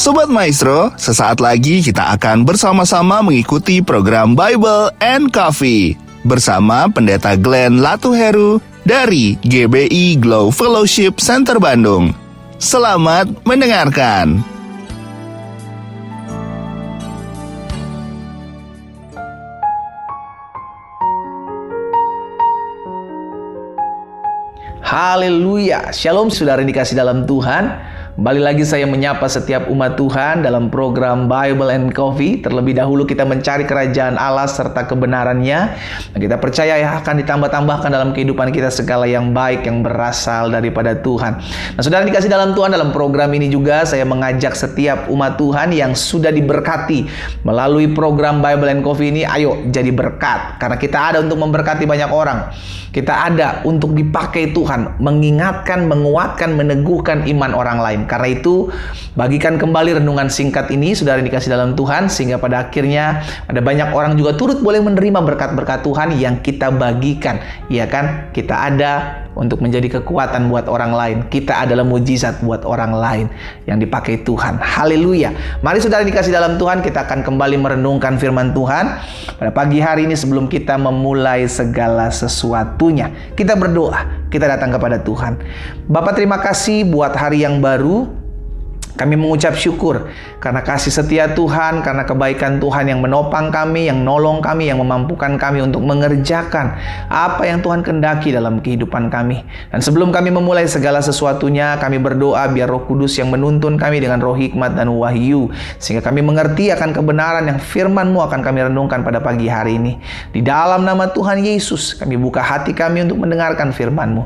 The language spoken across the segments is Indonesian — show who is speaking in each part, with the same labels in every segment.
Speaker 1: Sobat Maestro, sesaat lagi kita akan bersama-sama mengikuti program Bible and Coffee bersama Pendeta Glenn Latuheru dari GBI Glow Fellowship Center Bandung. Selamat mendengarkan.
Speaker 2: Haleluya, shalom saudara yang dikasih dalam Tuhan. Kembali lagi saya menyapa setiap umat Tuhan dalam program Bible and Coffee. Terlebih dahulu kita mencari kerajaan Allah serta kebenarannya. Dan kita percaya ya akan ditambah-tambahkan dalam kehidupan kita segala yang baik yang berasal daripada Tuhan. Nah saudara yang dikasih dalam Tuhan, dalam program ini juga saya mengajak setiap umat Tuhan yang sudah diberkati melalui program Bible and Coffee ini, ayo jadi berkat. Karena kita ada untuk memberkati banyak orang. Kita ada untuk dipakai Tuhan, mengingatkan, menguatkan, meneguhkan iman orang lain. Karena itu, bagikan kembali renungan singkat ini, saudara yang dikasih dalam Tuhan, sehingga pada akhirnya ada banyak orang juga turut boleh menerima berkat-berkat Tuhan yang kita bagikan. Ya kan? Kita ada untuk menjadi kekuatan buat orang lain. Kita adalah mujizat buat orang lain yang dipakai Tuhan. Haleluya. Mari saudara dikasih dalam Tuhan, kita akan kembali merenungkan firman Tuhan pada pagi hari ini. Sebelum kita memulai segala sesuatunya, kita berdoa, kita datang kepada Tuhan. Bapa, terima kasih buat hari yang baru. Kami mengucap syukur karena kasih setia Tuhan, karena kebaikan Tuhan yang menopang kami, yang nolong kami, yang memampukan kami untuk mengerjakan apa yang Tuhan kehendaki dalam kehidupan kami. Dan sebelum kami memulai segala sesuatunya, kami berdoa biar Roh Kudus yang menuntun kami dengan roh hikmat dan wahyu, sehingga kami mengerti akan kebenaran yang firman-Mu akan kami renungkan pada pagi hari ini. Di dalam nama Tuhan Yesus, kami buka hati kami untuk mendengarkan firman-Mu.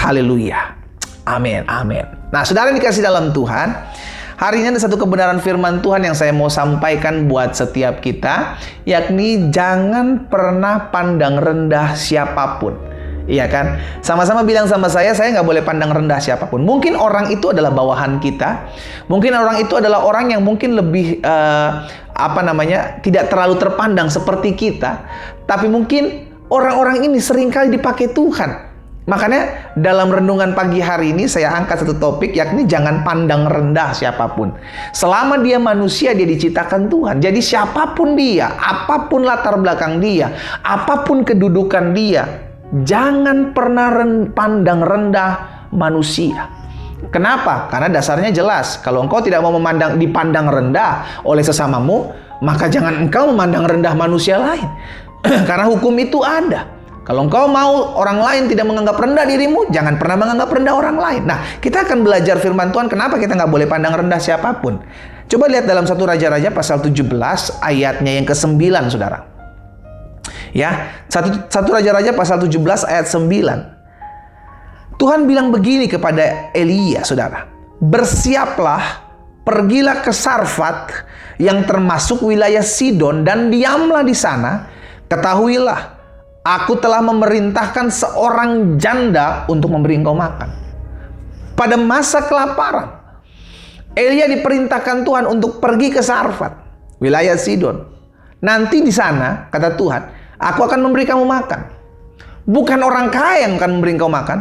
Speaker 2: Haleluya. Amin, amin. Nah, saudara yang dikasih dalam Tuhan, hari ini ada satu kebenaran firman Tuhan yang saya mau sampaikan buat setiap kita, yakni jangan pernah pandang rendah siapapun. Iya kan? Sama-sama bilang sama saya nggak boleh pandang rendah siapapun. Mungkin orang itu adalah bawahan kita, mungkin orang itu adalah orang yang mungkin lebih tidak terlalu terpandang seperti kita, tapi mungkin orang-orang ini seringkali dipakai Tuhan. Makanya dalam renungan pagi hari ini saya angkat satu topik, yakni jangan pandang rendah siapapun. Selama dia manusia, dia diciptakan Tuhan. Jadi siapapun dia, apapun latar belakang dia, apapun kedudukan dia, jangan pernah pandang rendah manusia. Kenapa? Karena dasarnya jelas. Kalau engkau tidak mau dipandang rendah oleh sesamamu, maka jangan engkau memandang rendah manusia lain. Karena hukum itu ada. Kalau engkau mau orang lain tidak menganggap rendah dirimu, jangan pernah menganggap rendah orang lain. Nah, kita akan belajar firman Tuhan, kenapa kita nggak boleh pandang rendah siapapun. Coba lihat dalam 1 Raja-Raja pasal 17 ayatnya yang ke-9, saudara. Ya, 1 Raja-Raja pasal 17 ayat 9. Tuhan bilang begini kepada Elia, saudara. Bersiaplah, pergilah ke Sarfat yang termasuk wilayah Sidon dan diamlah di sana. Ketahuilah, aku telah memerintahkan seorang janda untuk memberi engkau makan. Pada masa kelaparan, Elia diperintahkan Tuhan untuk pergi ke Sarfat, wilayah Sidon. Nanti di sana, kata Tuhan, aku akan memberi kamu makan. Bukan orang kaya yang akan memberi engkau makan,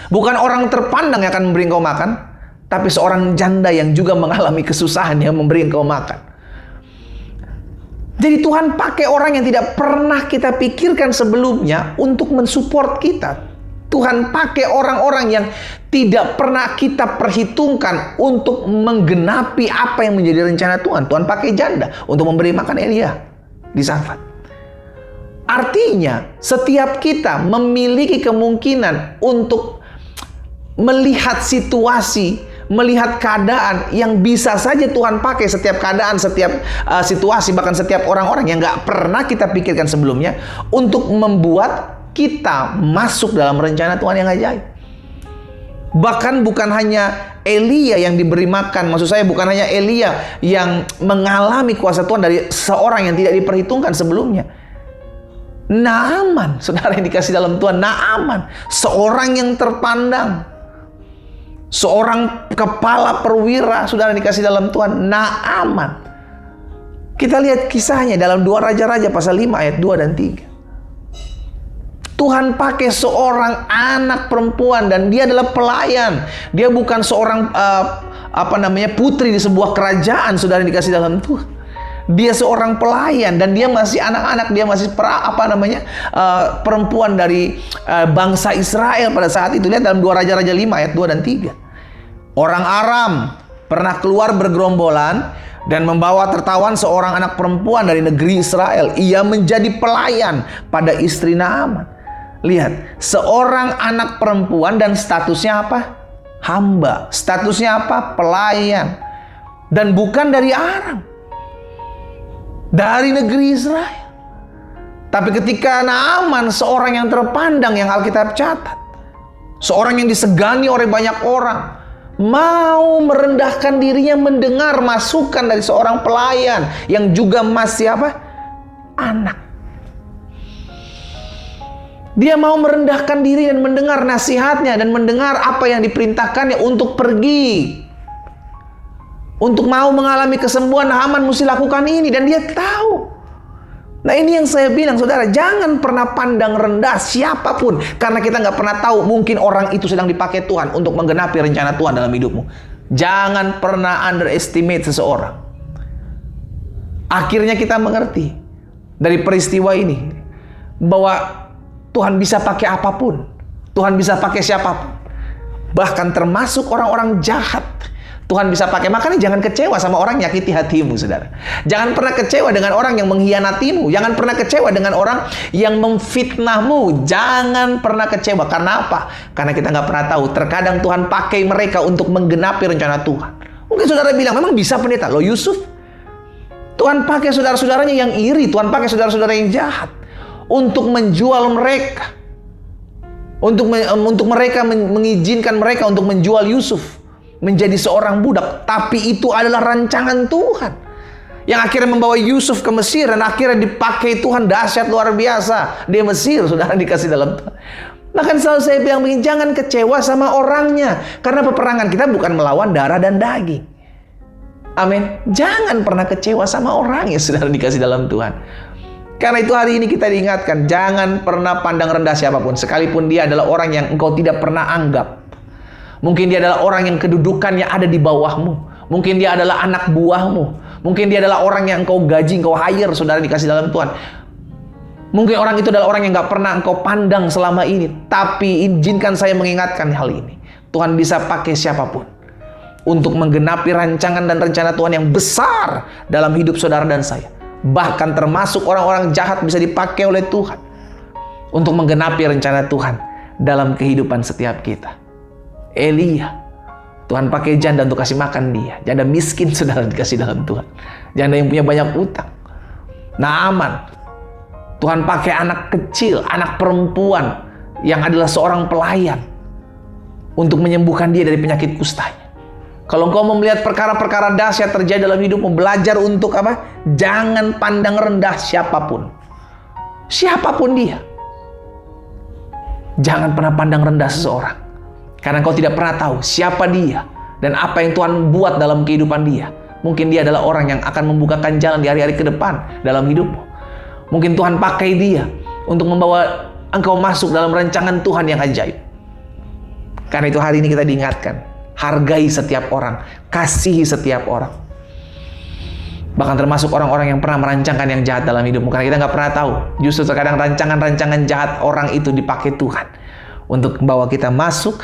Speaker 2: bukan orang terpandang yang akan memberi engkau makan, tapi seorang janda yang juga mengalami kesusahan yang memberi engkau makan. Jadi Tuhan pakai orang yang tidak pernah kita pikirkan sebelumnya untuk mensupport kita. Tuhan pakai orang-orang yang tidak pernah kita perhitungkan untuk menggenapi apa yang menjadi rencana Tuhan. Tuhan pakai janda untuk memberi makan Elia di Sarfat. Artinya, setiap kita memiliki kemungkinan untuk melihat situasi, melihat keadaan yang bisa saja Tuhan pakai, setiap keadaan, setiap situasi, bahkan setiap orang-orang yang gak pernah kita pikirkan sebelumnya, untuk membuat kita masuk dalam rencana Tuhan yang ajaib. Bahkan bukan hanya Elia yang diberi makan, maksud saya bukan hanya Elia yang mengalami kuasa Tuhan dari seorang yang tidak diperhitungkan sebelumnya. Naaman, saudara yang dikasih dalam Tuhan, Naaman, seorang yang terpandang, seorang kepala perwira, saudara dikasih dalam Tuhan, Naaman. Kita lihat kisahnya dalam 2 Raja-Raja pasal 5 ayat 2 dan 3. Tuhan pakai seorang anak perempuan dan dia adalah pelayan. Dia bukan seorang putri di sebuah kerajaan, saudara dikasih dalam Tuhan. Dia seorang pelayan dan dia masih anak-anak, dia masih perempuan dari bangsa Israel pada saat itu. Lihat dalam 2 Raja-Raja 5 ayat 2 dan 3. Orang Aram pernah keluar bergerombolan dan membawa tertawan seorang anak perempuan dari negeri Israel. Ia menjadi pelayan pada istri Naaman. Lihat, seorang anak perempuan dan statusnya apa? Hamba. Statusnya apa? Pelayan. Dan bukan dari Aram, dari negeri Israel. Tapi ketika Naaman, seorang yang terpandang yang Alkitab catat, seorang yang disegani oleh banyak orang, mau merendahkan dirinya mendengar masukan dari seorang pelayan yang juga masih anak. Dia mau merendahkan diri dan mendengar nasihatnya dan mendengar apa yang diperintahkannya untuk pergi. Untuk mau mengalami kesembuhan, Naaman mesti lakukan ini dan dia tahu. Nah, ini yang saya bilang, saudara, jangan pernah pandang rendah siapapun, karena kita nggak pernah tahu, mungkin orang itu sedang dipakai Tuhan untuk menggenapi rencana Tuhan dalam hidupmu. Jangan pernah underestimate seseorang. Akhirnya kita mengerti dari peristiwa ini bahwa Tuhan bisa pakai apapun. Tuhan bisa pakai siapapun. Bahkan termasuk orang-orang jahat. Tuhan bisa pakai. Makanya jangan kecewa sama orang yang nyakiti hatimu, saudara. Jangan pernah kecewa dengan orang yang mengkhianatimu. Jangan pernah kecewa dengan orang yang memfitnahmu. Jangan pernah kecewa. Karena apa? Karena kita nggak pernah tahu. Terkadang Tuhan pakai mereka untuk menggenapi rencana Tuhan. Mungkin saudara bilang, memang bisa pendeta? Loh, Yusuf, Tuhan pakai saudara-saudaranya yang iri. Tuhan pakai saudara-saudara yang jahat untuk menjual mereka. Untuk mereka mengizinkan mereka untuk menjual Yusuf menjadi seorang budak. Tapi itu adalah rancangan Tuhan yang akhirnya membawa Yusuf ke Mesir, dan akhirnya dipakai Tuhan dahsyat luar biasa di Mesir, saudara dikasih dalam Tuhan. Bahkan selalu saya bilang begini, jangan kecewa sama orangnya, karena peperangan kita bukan melawan darah dan daging. Amin. Jangan pernah kecewa sama orang yang saudara dikasih dalam Tuhan. Karena itu hari ini kita diingatkan, jangan pernah pandang rendah siapapun, sekalipun dia adalah orang yang engkau tidak pernah anggap. Mungkin dia adalah orang yang kedudukannya ada di bawahmu. Mungkin dia adalah anak buahmu. Mungkin dia adalah orang yang engkau gaji, engkau hire, saudara dikasih dalam Tuhan. Mungkin orang itu adalah orang yang gak pernah engkau pandang selama ini. Tapi izinkan saya mengingatkan hal ini. Tuhan bisa pakai siapapun untuk menggenapi rancangan dan rencana Tuhan yang besar dalam hidup saudara dan saya. Bahkan termasuk orang-orang jahat bisa dipakai oleh Tuhan untuk menggenapi rencana Tuhan dalam kehidupan setiap kita. Elia, Tuhan pakai janda untuk kasih makan dia. Janda miskin, saudara dikasih dalam Tuhan. Janda yang punya banyak utang. Naaman, Tuhan pakai anak kecil, anak perempuan yang adalah seorang pelayan untuk menyembuhkan dia dari penyakit kustanya. Kalau engkau mau melihat perkara-perkara dahsyat terjadi dalam hidupmu, belajar untuk apa? Jangan pandang rendah siapapun. Siapapun dia. Jangan pernah pandang rendah seseorang. Karena engkau tidak pernah tahu siapa dia dan apa yang Tuhan buat dalam kehidupan dia. Mungkin dia adalah orang yang akan membukakan jalan di hari-hari ke depan dalam hidupmu. Mungkin Tuhan pakai dia untuk membawa engkau masuk dalam rancangan Tuhan yang ajaib. Karena itu hari ini kita diingatkan, hargai setiap orang, kasihi setiap orang. Bahkan termasuk orang-orang yang pernah merancangkan yang jahat dalam hidupmu. Karena kita nggak pernah tahu. Justru terkadang rancangan-rancangan jahat orang itu dipakai Tuhan untuk membawa kita masuk,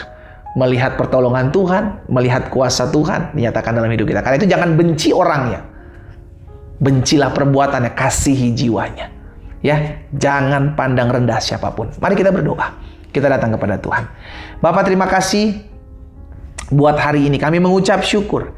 Speaker 2: melihat pertolongan Tuhan, melihat kuasa Tuhan dinyatakan dalam hidup kita. Karena itu jangan benci orangnya. Bencilah perbuatannya, kasihi jiwanya. Ya, jangan pandang rendah siapapun. Mari kita berdoa. Kita datang kepada Tuhan. Bapak, terima kasih buat hari ini. Kami mengucap syukur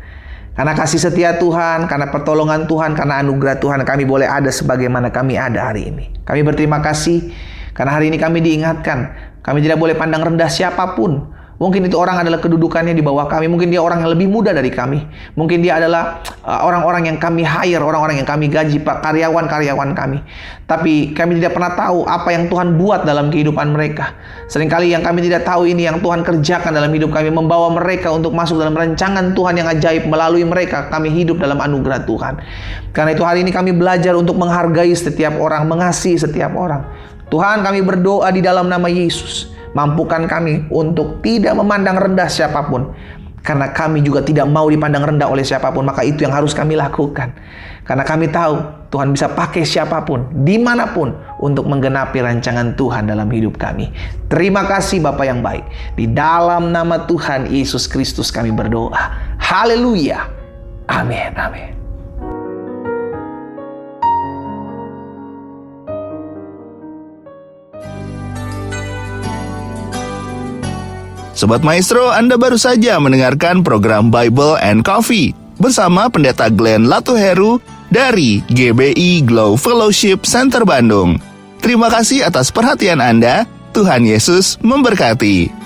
Speaker 2: karena kasih setia Tuhan, karena pertolongan Tuhan, karena anugerah Tuhan kami boleh ada sebagaimana kami ada hari ini. Kami berterima kasih karena hari ini kami diingatkan, kami tidak boleh pandang rendah siapapun. Mungkin itu orang adalah kedudukannya di bawah kami. Mungkin dia orang yang lebih muda dari kami. Mungkin dia adalah orang-orang yang kami hire, orang-orang yang kami gaji, karyawan-karyawan kami. Tapi kami tidak pernah tahu apa yang Tuhan buat dalam kehidupan mereka. Seringkali yang kami tidak tahu ini yang Tuhan kerjakan dalam hidup kami, membawa mereka untuk masuk dalam rancangan Tuhan yang ajaib. Melalui mereka kami hidup dalam anugerah Tuhan. Karena itu hari ini kami belajar untuk menghargai setiap orang, mengasihi setiap orang. Tuhan, kami berdoa di dalam nama Yesus. Mampukan kami untuk tidak memandang rendah siapapun. Karena kami juga tidak mau dipandang rendah oleh siapapun. Maka itu yang harus kami lakukan. Karena kami tahu Tuhan bisa pakai siapapun, dimanapun, untuk menggenapi rancangan Tuhan dalam hidup kami. Terima kasih Bapa yang baik. Di dalam nama Tuhan Yesus Kristus kami berdoa. Haleluya. Amin. Amin.
Speaker 1: Sobat Maestro, Anda baru saja mendengarkan program Bible and Coffee bersama Pendeta Glenn Latuheru dari GBI Glow Fellowship Center Bandung. Terima kasih atas perhatian Anda. Tuhan Yesus memberkati.